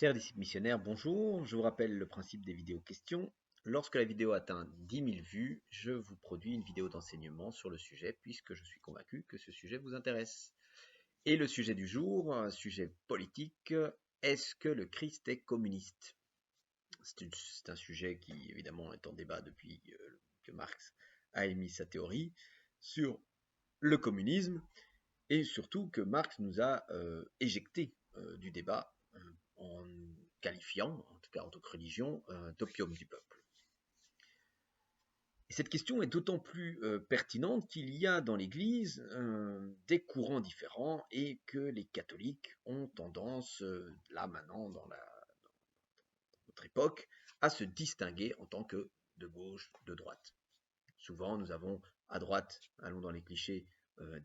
Chers disciples missionnaires, bonjour. Je vous rappelle le principe des vidéos questions. Lorsque la vidéo atteint 10 000 vues, je vous produis une vidéo d'enseignement sur le sujet puisque je suis convaincu que ce sujet vous intéresse. Et le sujet du jour, un sujet politique, est-ce que le Christ est communiste? C'est un sujet qui évidemment est en débat depuis que Marx a émis sa théorie sur le communisme et surtout que Marx nous a éjectés du débat en qualifiant, en tout cas en tant que religion, d'opium du peuple. Et cette question est d'autant plus pertinente qu'il y a dans l'Église des courants différents et que les catholiques ont tendance, là maintenant, dans notre époque, à se distinguer en tant que de gauche, de droite. Souvent, nous avons à droite, allons dans les clichés,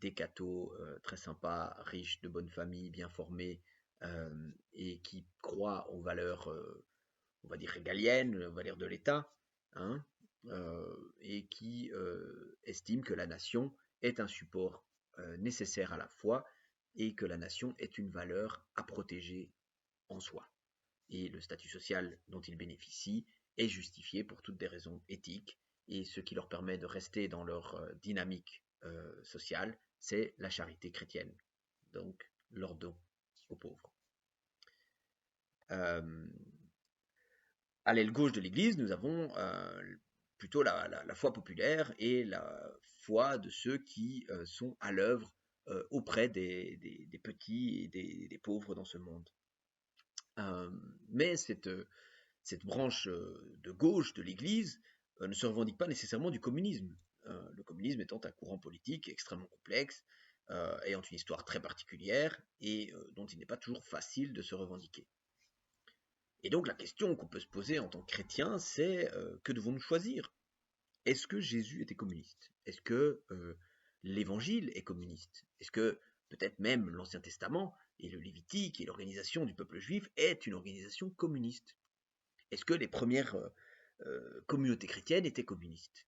des cathos très sympas, riches, de bonne famille, bien formés, et qui croient aux valeurs, on va dire, régaliennes, aux valeurs de l'État, hein, et qui estiment que la nation est un support nécessaire à la foi et que la nation est une valeur à protéger en soi. Et le statut social dont ils bénéficient est justifié pour toutes des raisons éthiques, et ce qui leur permet de rester dans leur dynamique sociale, c'est la charité chrétienne, donc leur don aux pauvres. À l'aile gauche de l'Église, nous avons plutôt la foi populaire et la foi de ceux qui sont à l'œuvre auprès des petits et des pauvres dans ce monde. Mais cette branche de gauche de l'Église ne se revendique pas nécessairement du communisme. Le communisme étant un courant politique extrêmement complexe, ayant une histoire très particulière et dont il n'est pas toujours facile de se revendiquer. Et donc la question qu'on peut se poser en tant que chrétien, c'est que devons-nous choisir? Est-ce que Jésus était communiste? Est-ce que l'Évangile est communiste? Est-ce que peut-être même l'Ancien Testament et le Lévitique et l'organisation du peuple juif est une organisation communiste? Est-ce que les premières communautés chrétiennes étaient communistes?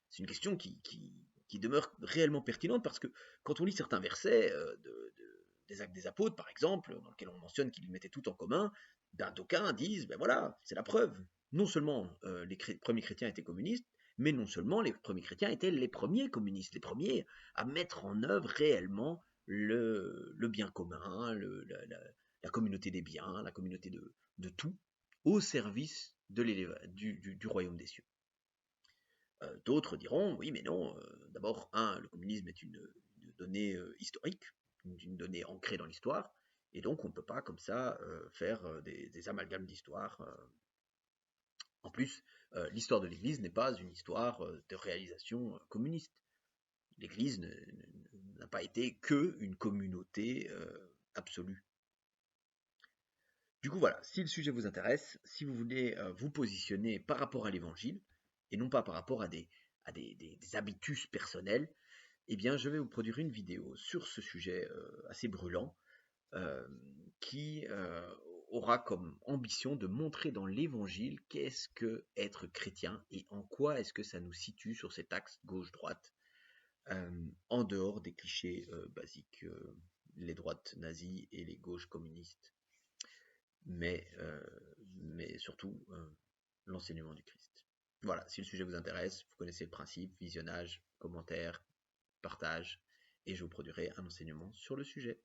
C'est une question qui demeure réellement pertinente parce que quand on lit certains versets des Actes des Apôtres, par exemple, dans lesquels on mentionne qu'ils mettaient tout en commun, ben, d'aucuns disent, ben voilà, c'est la preuve. Non seulement les premiers chrétiens étaient communistes, mais non seulement les premiers chrétiens étaient les premiers communistes, les premiers à mettre en œuvre réellement le bien commun, la communauté des biens, la communauté de tout, au service du royaume des cieux. D'autres diront, oui mais non, d'abord, le communisme est une donnée historique, une donnée ancrée dans l'histoire, et donc on ne peut pas comme ça faire des amalgames d'histoire. En plus, l'histoire de l'Église n'est pas une histoire de réalisation communiste. L'Église n'a pas été que une communauté absolue. Du coup, voilà, si le sujet vous intéresse, si vous voulez vous positionner par rapport à l'Évangile, et non pas par rapport à des habitus personnels, eh bien, je vais vous produire une vidéo sur ce sujet assez brûlant, qui aura comme ambition de montrer dans l'Évangile qu'est-ce que être chrétien et en quoi est-ce que ça nous situe sur cet axe gauche-droite, en dehors des clichés basiques, les droites nazies et les gauches communistes, mais surtout l'enseignement du Christ. Voilà, si le sujet vous intéresse, vous connaissez le principe, visionnage, commentaire, partage, et je vous produirai un enseignement sur le sujet.